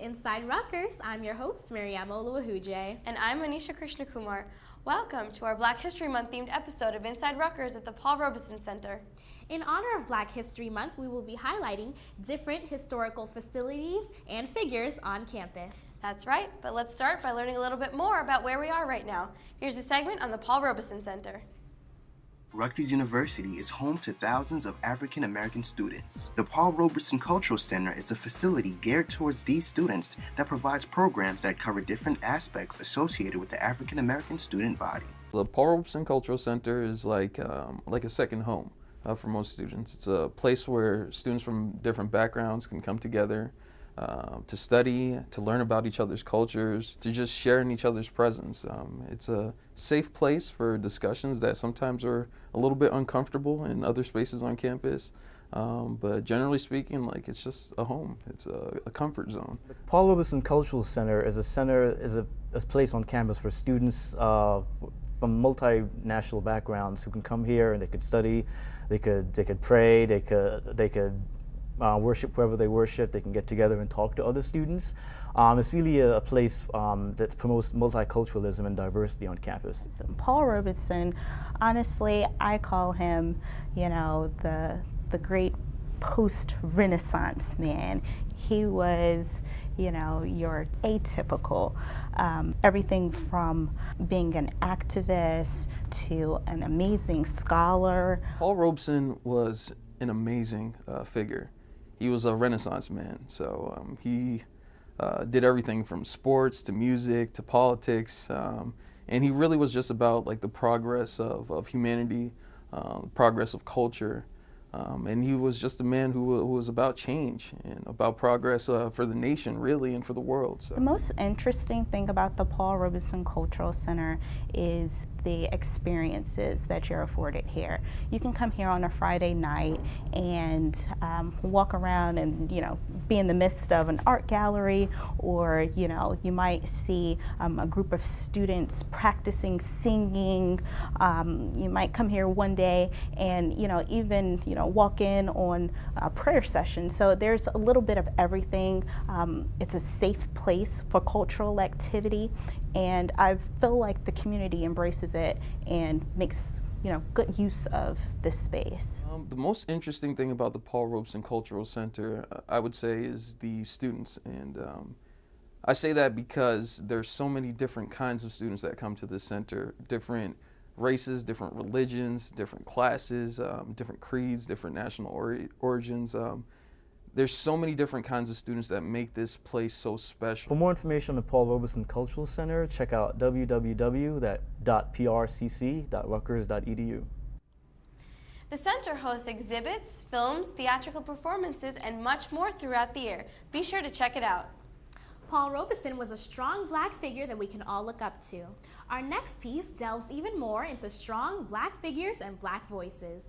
Inside Rutgers. I'm your host, Mariama Oluwehuje. And I'm Aneesha Krishnakumar. Welcome to our Black History Month themed episode of Inside Rutgers at the Paul Robeson Center. In honor of Black History Month, we will be highlighting different historical facilities and figures on campus. That's right, but let's start by learning a little bit more about where we are right now. Here's a segment on the Paul Robeson Center. Rutgers University is home to thousands of African American students. The Paul Robeson Cultural Center is a facility geared towards these students that provides programs that cover different aspects associated with the African American student body. The Paul Robeson Cultural Center is like a second home for most students. It's a place where students from different backgrounds can come together to study, to learn about each other's cultures, to just share in each other's presence. It's a safe place for discussions that sometimes are a little bit uncomfortable in other spaces on campus. But generally speaking, it's just a home. It's a comfort zone. The Paul Robeson Cultural Center is a place on campus for students from multinational backgrounds who can come here and they could study, they could pray, they could worship wherever they worship. They can get together and talk to other students. It's really a place that promotes multiculturalism and diversity on campus. Paul Robeson, honestly, I call him, the great post-Renaissance man. He was, your atypical, everything from being an activist to an amazing scholar. Paul Robeson was an amazing figure. He was a Renaissance man, so he did everything from sports to music to politics, and he really was just about the progress of humanity, progress of culture, and he was just a man who was about change and about progress for the nation, really, and for the world. So. The most interesting thing about the Paul Robeson Cultural Center is the experiences that you're afforded here. You can come here on a Friday night and walk around and be in the midst of an art gallery, or you might see a group of students practicing singing. You might come here one day and even walk in on a prayer session. So there's a little bit of everything. It's a safe place for cultural activity, and I feel like the community embraces it and makes good use of this space. The most interesting thing about the Paul Robeson Cultural Center, I would say, is the students. And I say that because there's so many different kinds of students that come to this center, different races, different religions, different classes, different creeds, different national origins. There's so many different kinds of students that make this place so special. For more information on the Paul Robeson Cultural Center, check out www.prcc.rutgers.edu. The center hosts exhibits, films, theatrical performances, and much more throughout the year. Be sure to check it out. Paul Robeson was a strong Black figure that we can all look up to. Our next piece delves even more into strong Black figures and Black voices.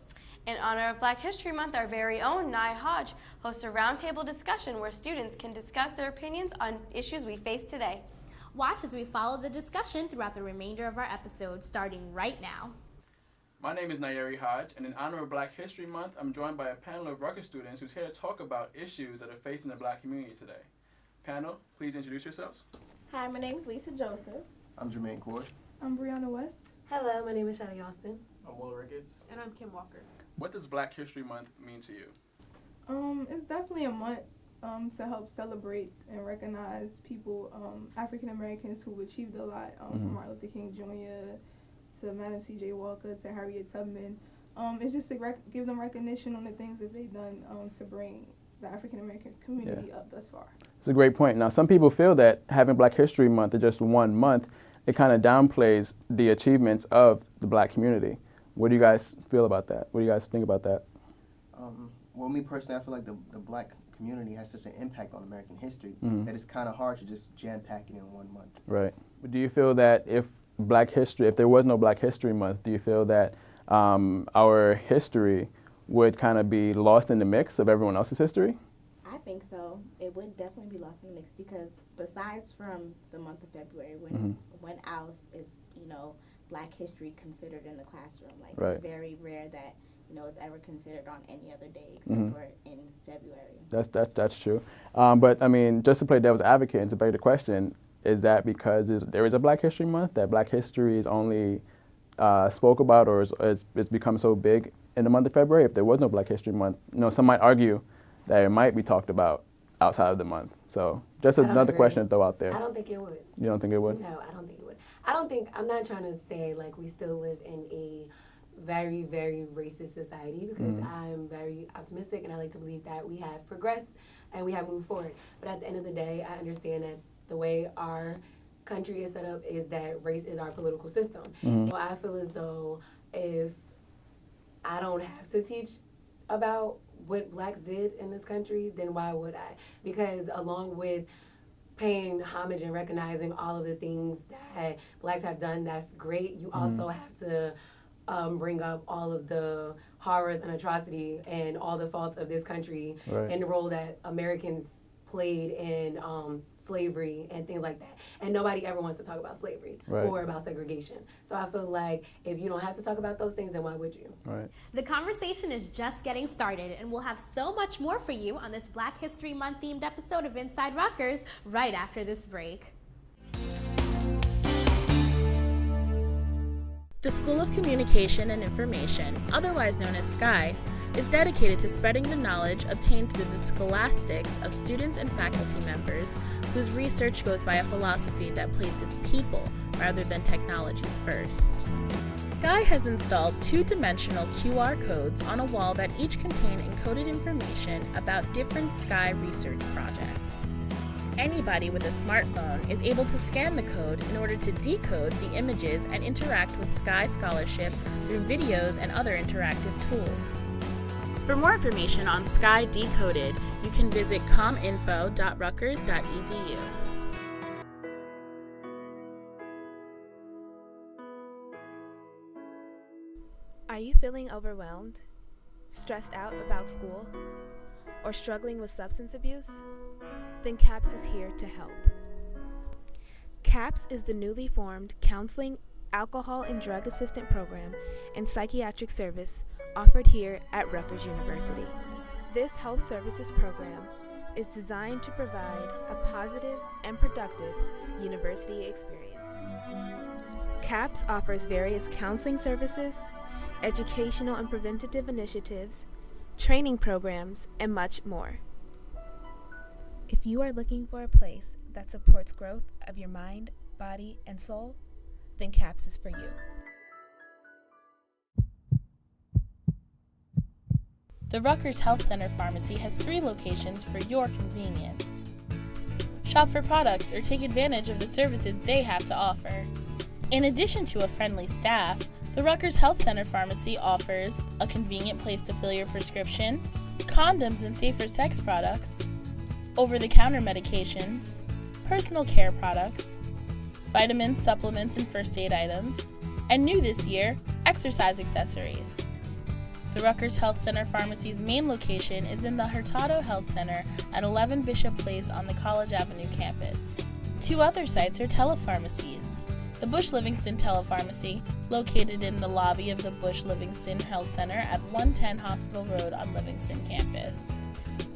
In honor of Black History Month, our very own Nye Hodge hosts a roundtable discussion where students can discuss their opinions on issues we face today. Watch as we follow the discussion throughout the remainder of our episode, starting right now. My name is Nye Hodge, and in honor of Black History Month, I'm joined by a panel of Rutgers students who's here to talk about issues that are facing the Black community today. Panel, please introduce yourselves. Hi, my name is Lisa Joseph. I'm Jermaine Cord. I'm Brianna West. Hello, my name is Shadi Austin. I'm Will Ricketts. And I'm Kim Walker. What does Black History Month mean to you? It's definitely a month to help celebrate and recognize people, African Americans who've achieved a lot, from Martin Luther King Jr. to Madam C.J. Walker to Harriet Tubman. It's just to give them recognition on the things that they've done to bring the African American community up thus far. It's a great point. Now, some people feel that having Black History Month is just 1 month. It kind of downplays the achievements of the Black community. What do you guys feel about that? What do you guys think about that? Well, me personally, I feel like the Black community has such an impact on American history that it's kind of hard to just jam-pack it in 1 month. Right. But do you feel that if there was no Black History Month, do you feel that our history would kind of be lost in the mix of everyone else's history? I think so. It would definitely be lost in the mix because besides from the month of February, when else is Black history considered in the classroom? Right. It's very rare that it's ever considered on any other day except for in February. That's true. But I mean, just to play devil's advocate and to beg the question, is that because there is a Black History Month, that Black history is only spoke about or it's become so big in the month of February? If there was no Black History Month, some might argue that it might be talked about outside of the month. So just another question to throw out there. I don't think it would. You don't think it would? No, I don't think it would. I'm not trying to say like we still live in a very, very racist society, because I'm very optimistic and I like to believe that we have progressed and we have moved forward. But at the end of the day, I understand that the way our country is set up is that race is our political system. So I feel as though if I don't have to teach about what Blacks did in this country, then why would I? Because along with paying homage and recognizing all of the things that Blacks have done that's great, you also have to bring up all of the horrors and atrocity and all the faults of this country and the role that Americans played in slavery and things like that. And nobody ever wants to talk about slavery or about segregation. So I feel like if you don't have to talk about those things, then why would you? The conversation is just getting started, and we'll have so much more for you on this Black History Month themed episode of Inside Rutgers right after this break. The School of Communication and Information, otherwise known as SCI, is dedicated to spreading the knowledge obtained through the scholastics of students and faculty members whose research goes by a philosophy that places people rather than technologies first. SCI has installed two-dimensional QR codes on a wall that each contain encoded information about different SCI research projects. Anybody with a smartphone is able to scan the code in order to decode the images and interact with SCI scholarship through videos and other interactive tools. For more information on SCI Decoded, you can visit cominfo.rutgers.edu. Are you feeling overwhelmed, stressed out about school, or struggling with substance abuse? Then CAPS is here to help. CAPS is the newly formed Counseling, Alcohol and Drug Assistant Program and Psychiatric Service offered here at Rutgers University. This health services program is designed to provide a positive and productive university experience. CAPS offers various counseling services, educational and preventative initiatives, training programs, and much more. If you are looking for a place that supports growth of your mind, body, and soul, then CAPS is for you. The Rutgers Health Center Pharmacy has 3 locations for your convenience. Shop for products or take advantage of the services they have to offer. In addition to a friendly staff, the Rutgers Health Center Pharmacy offers a convenient place to fill your prescription, condoms and safer sex products, over-the-counter medications, personal care products, vitamins, supplements, and first aid items, and new this year, exercise accessories. The Rutgers Health Center Pharmacy's main location is in the Hurtado Health Center at 11 Bishop Place on the College Avenue campus. 2 other sites are telepharmacies. The Bush Livingston Telepharmacy, located in the lobby of the Bush Livingston Health Center at 110 Hospital Road on Livingston campus.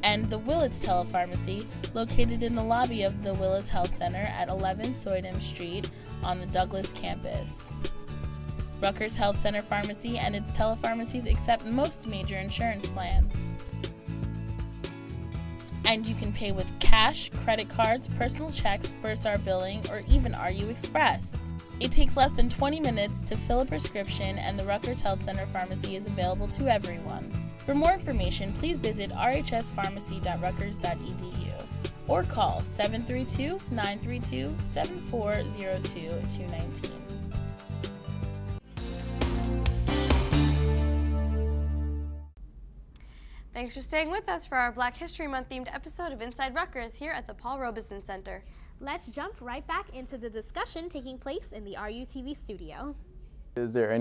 And the Willits Telepharmacy, located in the lobby of the Willits Health Center at 11 Soydam Street on the Douglas campus. Rutgers Health Center Pharmacy and its telepharmacies accept most major insurance plans. And you can pay with cash, credit cards, personal checks, Bursar billing, or even RU Express. It takes less than 20 minutes to fill a prescription, and the Rutgers Health Center Pharmacy is available to everyone. For more information, please visit rhspharmacy.rutgers.edu or call 732-932-7402-219. Thanks for staying with us for our Black History Month themed episode of Inside Rutgers here at the Paul Robeson Center. Let's jump right back into the discussion taking place in the RUTV studio. Is there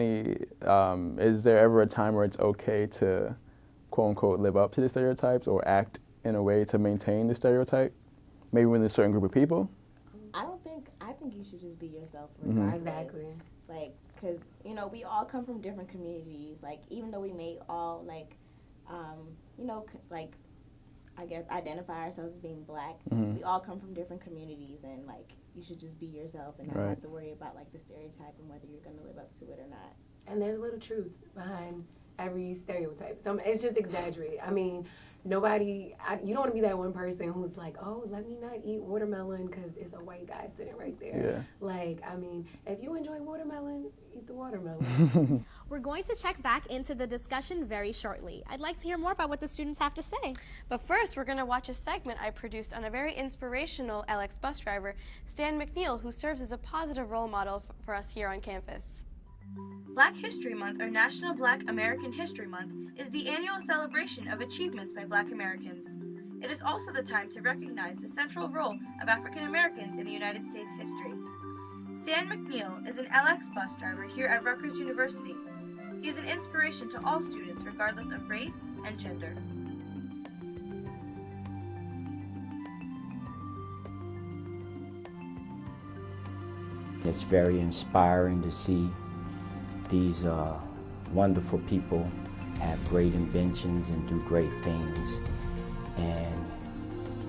ever a time where it's okay to quote unquote live up to the stereotypes or act in a way to maintain the stereotype? Maybe with a certain group of people? I think you should just be yourself regardless. Exactly. Like, because, you know, we all come from different communities. Like, even though we may all, like, you know, like, I guess, identify ourselves as being black, we all come from different communities, and, like, you should just be yourself and not have to worry about, like, the stereotype and whether you're going to live up to it or not. And there's a little truth behind every stereotype. It's just exaggerated. I mean, you don't want to be that one person who's like, oh, let me not eat watermelon because it's a white guy sitting right there. Yeah. Like, I mean, if you enjoy watermelon, eat the watermelon. We're going to check back into the discussion very shortly. I'd like to hear more about what the students have to say. But first, we're going to watch a segment I produced on a very inspirational LX bus driver, Stan McNeil, who serves as a positive role model for us here on campus. Black History Month, or National Black American History Month, is the annual celebration of achievements by Black Americans. It is also the time to recognize the central role of African Americans in the United States history. Stan McNeil is an LX bus driver here at Rutgers University. He is an inspiration to all students regardless of race and gender. It's very inspiring to see these wonderful people have great inventions and do great things, and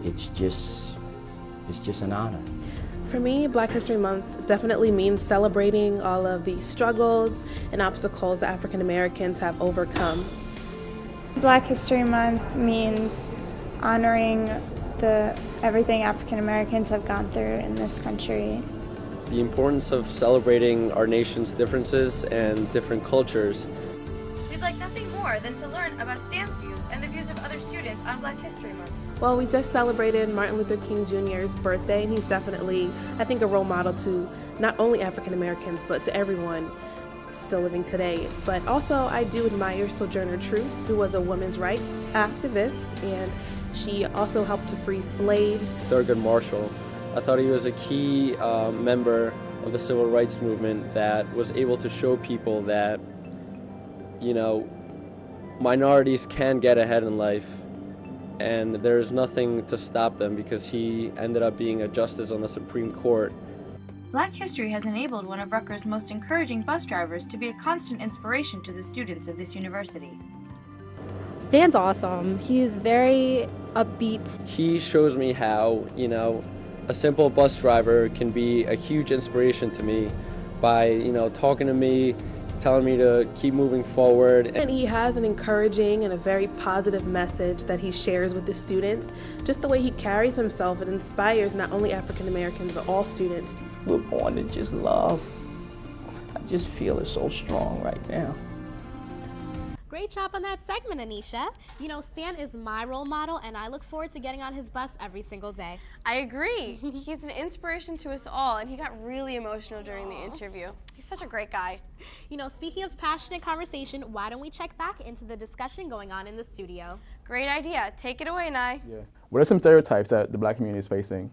it's just an honor. For me, Black History Month definitely means celebrating all of the struggles and obstacles that African Americans have overcome. Black History Month means honoring everything African Americans have gone through in this country. The importance of celebrating our nation's differences and different cultures. We'd like nothing more than to learn about Stan's views and the views of other students on Black History Month. Well, we just celebrated Martin Luther King Jr.'s birthday, and he's definitely, I think, a role model to not only African Americans, but to everyone still living today. But also, I do admire Sojourner Truth, who was a women's rights activist, and she also helped to free slaves. Thurgood Marshall. I thought he was a key member of the civil rights movement that was able to show people that, you know, minorities can get ahead in life, and there's nothing to stop them, because he ended up being a justice on the Supreme Court. Black history has enabled one of Rutgers' most encouraging bus drivers to be a constant inspiration to the students of this university. Stan's awesome. He's very upbeat. He shows me how, you know, a simple bus driver can be a huge inspiration to me by, you know, talking to me, telling me to keep moving forward. And he has an encouraging and a very positive message that he shares with the students. Just the way he carries himself, it inspires not only African Americans, but all students. We're born to just love. I just feel it so strong right now. Great job on that segment, Aneesha. You know, Stan is my role model, and I look forward to getting on his bus every single day. I agree. He's an inspiration to us all, and he got really emotional during the interview. He's such a great guy. You know, speaking of passionate conversation, why don't we check back into the discussion going on in the studio? Great idea. Take it away, Nye. Yeah. What are some stereotypes that the Black community is facing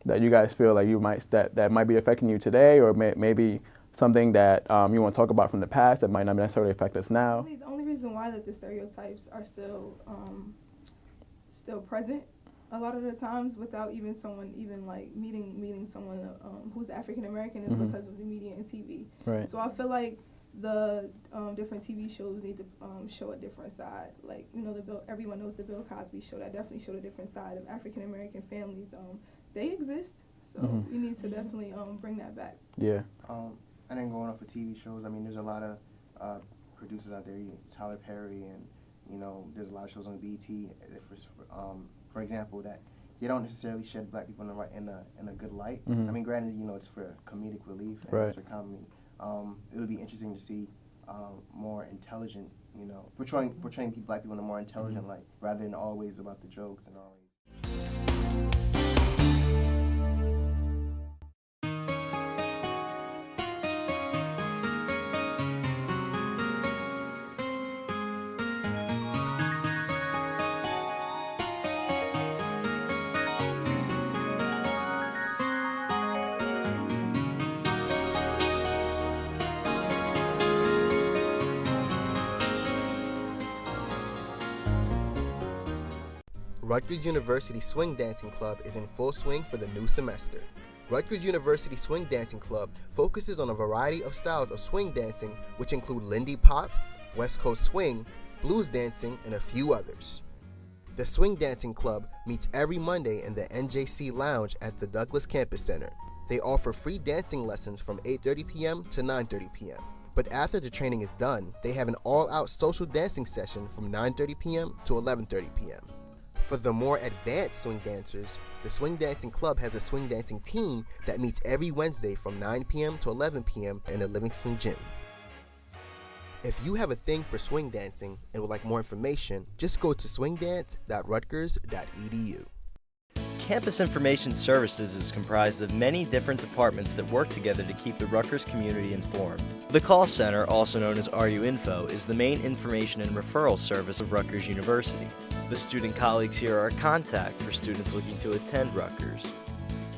that you guys feel like that might be affecting you today, or maybe something that you want to talk about from the past that might not necessarily affect us now? The only reason why that the stereotypes are still present a lot of the times without even someone like meeting someone who's African American is because of the media and TV. Right. So I feel like the different TV shows need to show a different side. Like, you know, everyone knows the Bill Cosby show. That definitely showed a different side of African American families. They exist, so we need to definitely bring that back. Yeah. And then going off of TV shows, I mean, there's a lot of producers out there, Tyler Perry, and, you know, there's a lot of shows on BET, for example, that they don't necessarily shed Black people in a good light. I mean, granted, you know, it's for comedic relief and it's for comedy. It'll be interesting to see more intelligent, you know, portraying Black people in a more intelligent light, rather than always about the jokes and always. Rutgers University Swing Dancing Club is in full swing for the new semester. Rutgers University Swing Dancing Club focuses on a variety of styles of swing dancing, which include Lindy Pop, West Coast Swing, blues dancing, and a few others. The Swing Dancing Club meets every Monday in the NJC Lounge at the Douglas Campus Center. They offer free dancing lessons from 8:30 p.m. to 9:30 p.m. But after the training is done, they have an all-out social dancing session from 9:30 p.m. to 11:30 p.m. For the more advanced swing dancers, the Swing Dancing Club has a swing dancing team that meets every Wednesday from 9 p.m. to 11 p.m. in the Livingston Gym. If you have a thing for swing dancing and would like more information, just go to swingdance.rutgers.edu. Campus Information Services is comprised of many different departments that work together to keep the Rutgers community informed. The call center, also known as RU Info, is the main information and referral service of Rutgers University. The student colleagues here are a contact for students looking to attend Rutgers.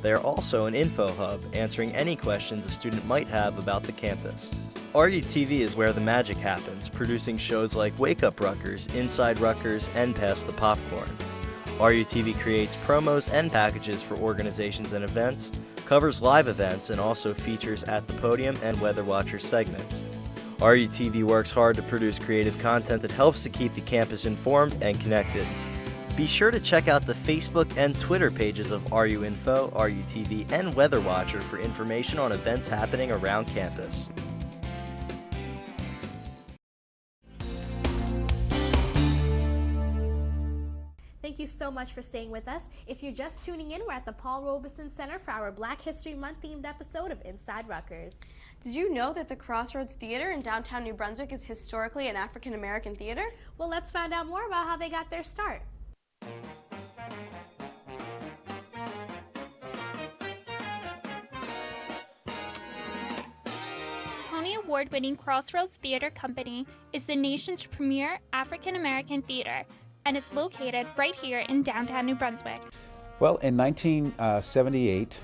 They are also an info hub, answering any questions a student might have about the campus. RUTV is where the magic happens, producing shows like Wake Up Rutgers, Inside Rutgers, and Pass the Popcorn. RUTV creates promos and packages for organizations and events, covers live events, and also features At the Podium and Weather Watcher segments. RUTV works hard to produce creative content that helps to keep the campus informed and connected. Be sure to check out the Facebook and Twitter pages of RU Info, RUTV, and Weather Watcher for information on events happening around campus. Thank you so much for staying with us. If you're just tuning in, we're at the Paul Robeson Center for our Black History Month themed episode of Inside Rutgers. Did you know that the Crossroads Theater in downtown New Brunswick is historically an African American theater? Well, let's find out more about how they got their start. Tony Award-winning Crossroads Theater Company is the nation's premier African American theater, and it's located right here in downtown New Brunswick. Well, in 1978,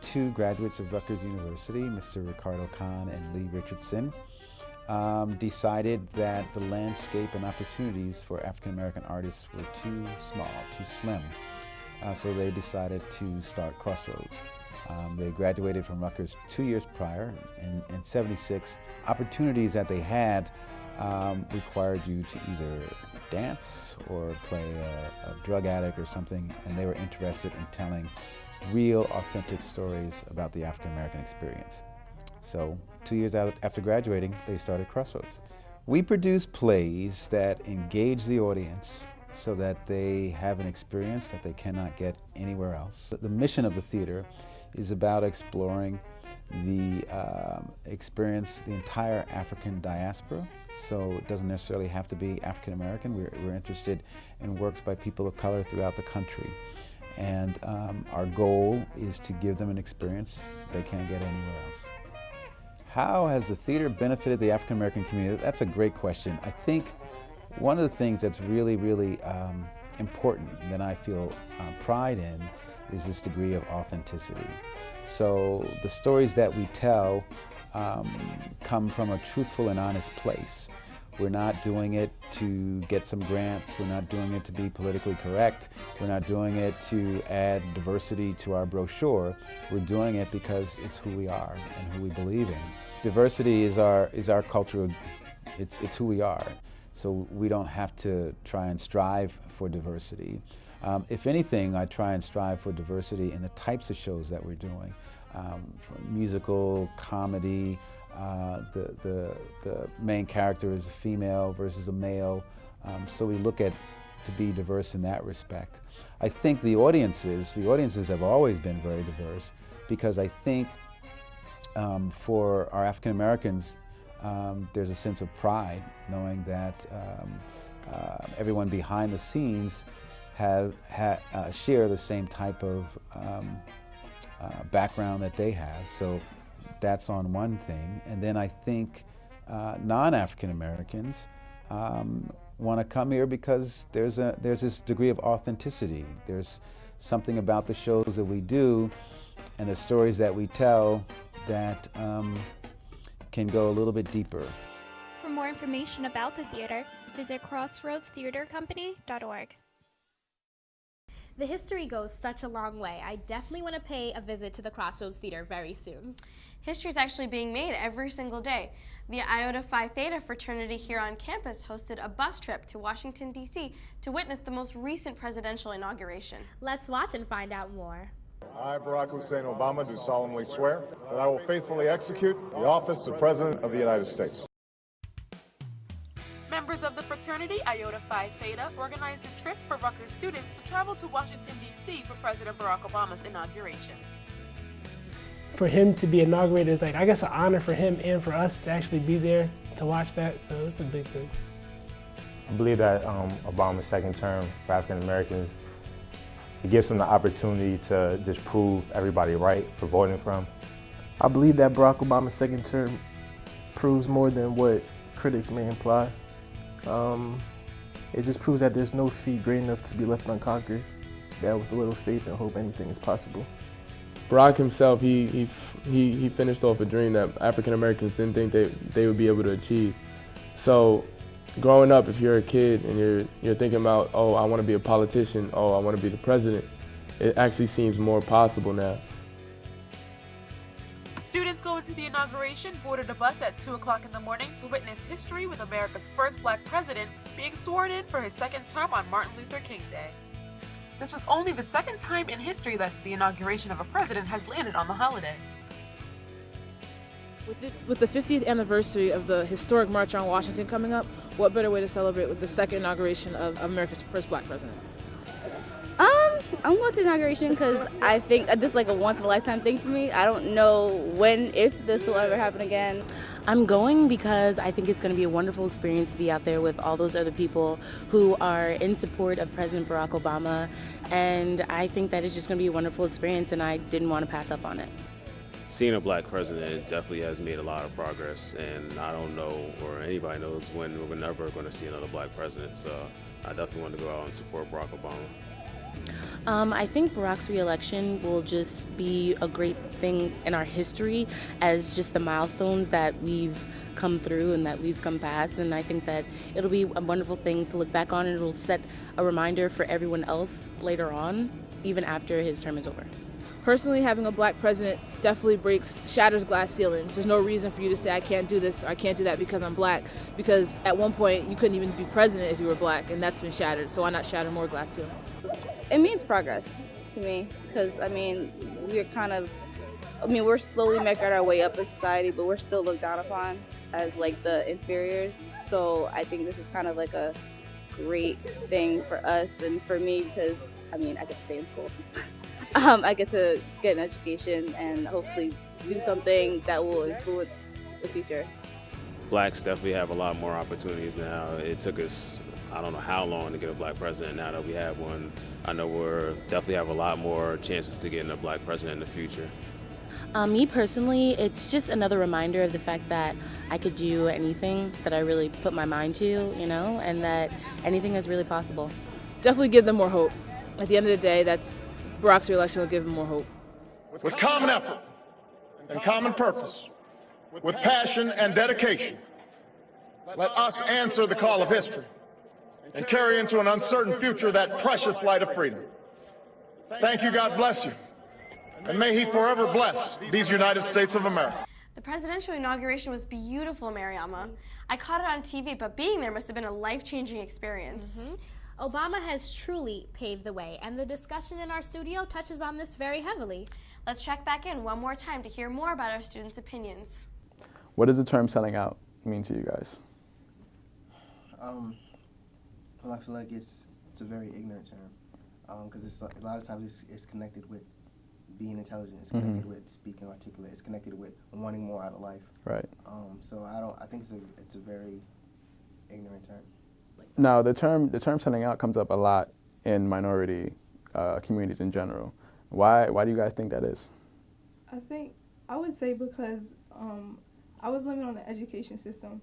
two graduates of Rutgers University, Mr. Ricardo Kahn and Lee Richardson, decided that the landscape and opportunities for African American artists were too small, too slim. So they decided to start Crossroads. They graduated from Rutgers 2 years prior. In 76, opportunities that they had required you to either dance or play a drug addict or something, and they were interested in telling real, authentic stories about the African American experience. So 2 years after graduating, they started Crossroads. We produce plays that engage the audience so that they have an experience that they cannot get anywhere else. The mission of the theater is about exploring the experience, the entire African diaspora. So it doesn't necessarily have to be African American. We're interested in works by people of color throughout the country. And our goal is to give them an experience they can't get anywhere else. How has the theater benefited the African American community? That's a great question. I think one of the things that's really, really important that I feel pride in is this degree of authenticity. So the stories that we tell come from a truthful and honest place. We're not doing it to get some grants. We're not doing it to be politically correct. We're not doing it to add diversity to our brochure. We're doing it because it's who we are and who we believe in. Diversity is our cultural, it's who we are. So we don't have to try and strive for diversity. If anything, I try and strive for diversity in the types of shows that we're doing. From musical, comedy, the main character is a female versus a male, so we look at to be diverse in that respect. I think the audiences have always been very diverse, because I think for our African Americans, there's a sense of pride knowing that everyone behind the scenes share the same type of background that they have. So that's on one thing. And then I think non-African Americans want to come here because there's this degree of authenticity. There's something about the shows that we do and the stories that we tell that can go a little bit deeper. For more information about the theater, visit crossroadstheatercompany.org. The history goes such a long way. I definitely want to pay a visit to the Crossroads Theater very soon. History is actually being made every single day. The Iota Phi Theta fraternity here on campus hosted a bus trip to Washington, D.C. to witness the most recent presidential inauguration. Let's watch and find out more. I, Barack Hussein Obama, do solemnly swear that I will faithfully execute the office of President of the United States. Members of the fraternity Iota Phi Theta organized a trip for Rutgers students to travel to Washington, D.C. for President Barack Obama's inauguration. For him to be inaugurated is, like, I guess, an honor for him and for us to actually be there to watch that, so it's a big thing. I believe that Obama's second term for African Americans, it gives them the opportunity to just prove everybody right for voting for him. I believe that Barack Obama's second term proves more than what critics may imply. It just proves that there's no feat great enough to be left unconquered, that with a little faith and hope anything is possible. Barack himself, he finished off a dream that African Americans didn't think they would be able to achieve. So growing up, if you're a kid and you're thinking about, oh, I want to be a politician, oh, I want to be the president, it actually seems more possible now. Students going to the inauguration boarded a bus at 2 o'clock in the morning to witness history with America's first black president being sworn in for his second term on Martin Luther King Day. This is only the second time in history that the inauguration of a president has landed on the holiday. With the 50th anniversary of the historic March on Washington coming up, what better way to celebrate with the second inauguration of America's first black president? I'm going to the inauguration because I think this is like a once-in-a-lifetime thing for me. I don't know when, if this will ever happen again. I'm going because I think it's going to be a wonderful experience to be out there with all those other people who are in support of President Barack Obama, and I think that it's just going to be a wonderful experience, and I didn't want to pass up on it. Seeing a black president definitely has made a lot of progress, and I don't know, or anybody knows, when we're never going to see another black president, so I definitely want to go out and support Barack Obama. I think Barack's re-election will just be a great thing in our history as just the milestones that we've come through and that we've come past, and I think that it'll be a wonderful thing to look back on, and it'll set a reminder for everyone else later on, even after his term is over. Personally, having a black president definitely shatters glass ceilings. There's no reason for you to say I can't do this or I can't do that because I'm black, because at one point you couldn't even be president if you were black, and that's been shattered, so why not shatter more glass ceilings? It means progress to me because, we're slowly making our way up in society, but we're still looked down upon as like the inferiors. So I think this is kind of like a great thing for us and for me because, I get to stay in school. I get to get an education and hopefully do something that will influence the future. Blacks definitely have a lot more opportunities now. It took us, I don't know how long to get a black president. Now that we have one, I know we're definitely have a lot more chances to get a black president in the future. Me personally, it's just another reminder of the fact that I could do anything that I really put my mind to, and that anything is really possible. Definitely give them more hope. At the end of the day, that's Barack's re-election will give them more hope. With common effort and common purpose, with passion and dedication, let us answer the call of history and carry into an uncertain future that precious light of freedom. Thank you, God bless you, and may He forever bless these United States of America. The presidential inauguration was beautiful, Mariama. I caught it on TV, but being there must have been a life-changing experience. Obama has truly paved the way, and the discussion in our studio touches on this very heavily. Let's check back in one more time to hear more about our students' opinions. What does the term selling out mean to you guys? Well, I feel like it's a very ignorant term because a lot of times it's connected with being intelligent. It's connected with speaking articulate. It's connected with wanting more out of life. Right. So I think it's a very ignorant term. Now, the term selling out comes up a lot in minority communities in general. Why do you guys think that is? I would say because I would blame it on the education system.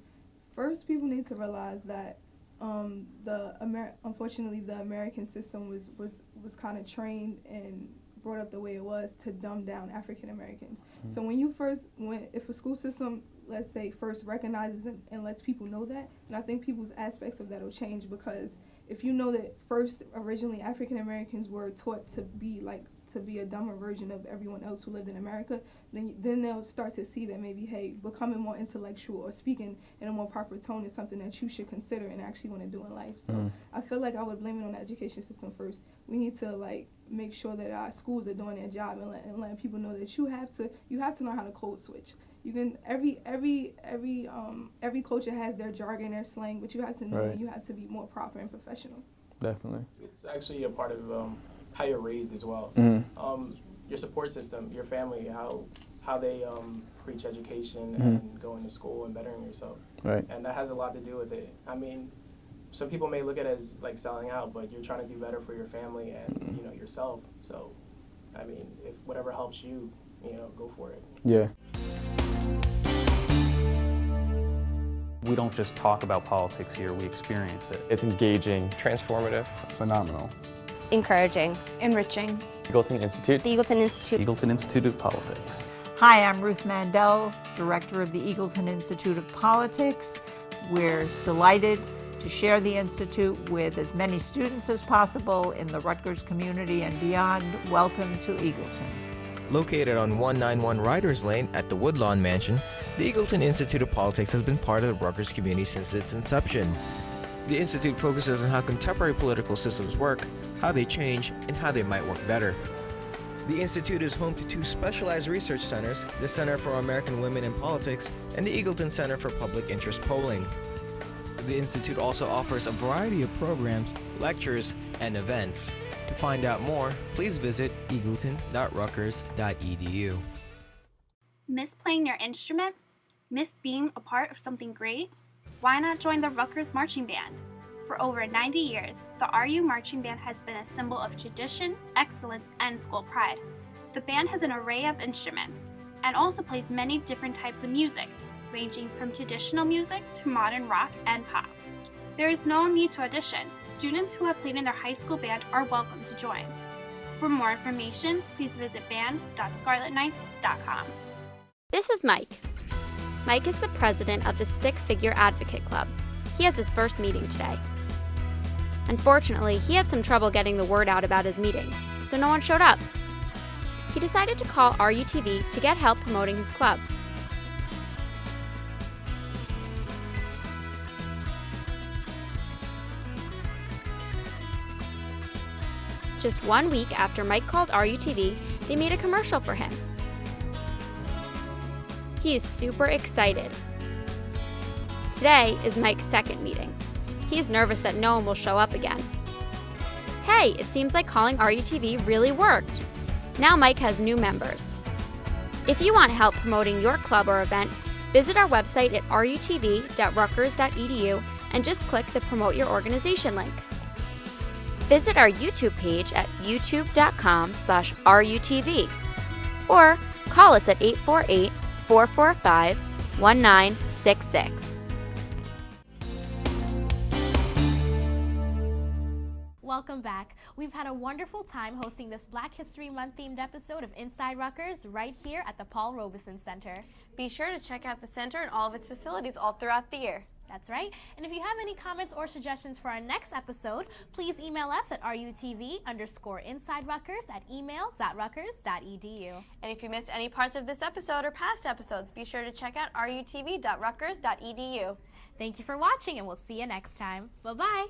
First, people need to realize that unfortunately the American system was kind of trained and brought up the way it was to dumb down African Americans. So if a school system, let's say, first recognizes and lets people know that, and I think people's aspects of that will change because if you know that first originally African Americans were taught to be a dumber version of everyone else who lived in America, then they'll start to see that maybe, hey, becoming more intellectual or speaking in a more proper tone is something that you should consider and actually want to do in life. So I feel like I would blame it on the education system first. We need to make sure that our schools are doing their job and letting people know that you have to learn how to code switch. You can every culture has their jargon, their slang, but you have to know you have to be more proper and professional. Definitely. It's actually a part of how you're raised as well. Your support system, your family, how they preach education and going to school and bettering yourself. Right. And that has a lot to do with it. I mean, some people may look at it as like selling out, but you're trying to do better for your family and yourself. So, I mean, if whatever helps you, go for it. Yeah. We don't just talk about politics here, we experience it. It's engaging, transformative, phenomenal, encouraging, enriching. Eagleton Institute. The Eagleton Institute. Eagleton Institute of Politics. Hi, I'm Ruth Mandel, Director of the Eagleton Institute of Politics. We're delighted to share the Institute with as many students as possible in the Rutgers community and beyond. Welcome to Eagleton. Located on 191 Riders Lane at the Woodlawn Mansion, the Eagleton Institute of Politics has been part of the Rutgers community since its inception. The Institute focuses on how contemporary political systems work, how they change, and how they might work better. The Institute is home to 2 specialized research centers, the Center for American Women in Politics and the Eagleton Center for Public Interest Polling. The Institute also offers a variety of programs, lectures, and events. To find out more, please visit eagleton.rutgers.edu. Miss playing your instrument? Miss being a part of something great? Why not join the Rutgers Marching Band? For over 90 years, the RU Marching Band has been a symbol of tradition, excellence, and school pride. The band has an array of instruments and also plays many different types of music, ranging from traditional music to modern rock and pop. There is no need to audition. Students who have played in their high school band are welcome to join. For more information, please visit band.scarletnights.com. This is Mike. Mike is the president of the Stick Figure Advocate Club. He has his first meeting today. Unfortunately, he had some trouble getting the word out about his meeting, so no one showed up. He decided to call RUTV to get help promoting his club. Just 1 week after Mike called RUTV, they made a commercial for him. He is super excited. Today is Mike's second meeting. He is nervous that no one will show up again. Hey, it seems like calling RUTV really worked. Now Mike has new members. If you want help promoting your club or event, visit our website at rutv.rutgers.edu and just click the Promote Your Organization link. Visit our YouTube page at youtube.com/RUTV or call us at 848-445-1966. Welcome back. We've had a wonderful time hosting this Black History Month themed episode of Inside Rutgers right here at the Paul Robeson Center. Be sure to check out the center and all of its facilities all throughout the year. That's right. And if you have any comments or suggestions for our next episode, please email us at rutv_InsideRutgers@email.rutgers.edu. And if you missed any parts of this episode or past episodes, be sure to check out rutv.rutgers.edu. Thank you for watching, and we'll see you next time. Bye-bye.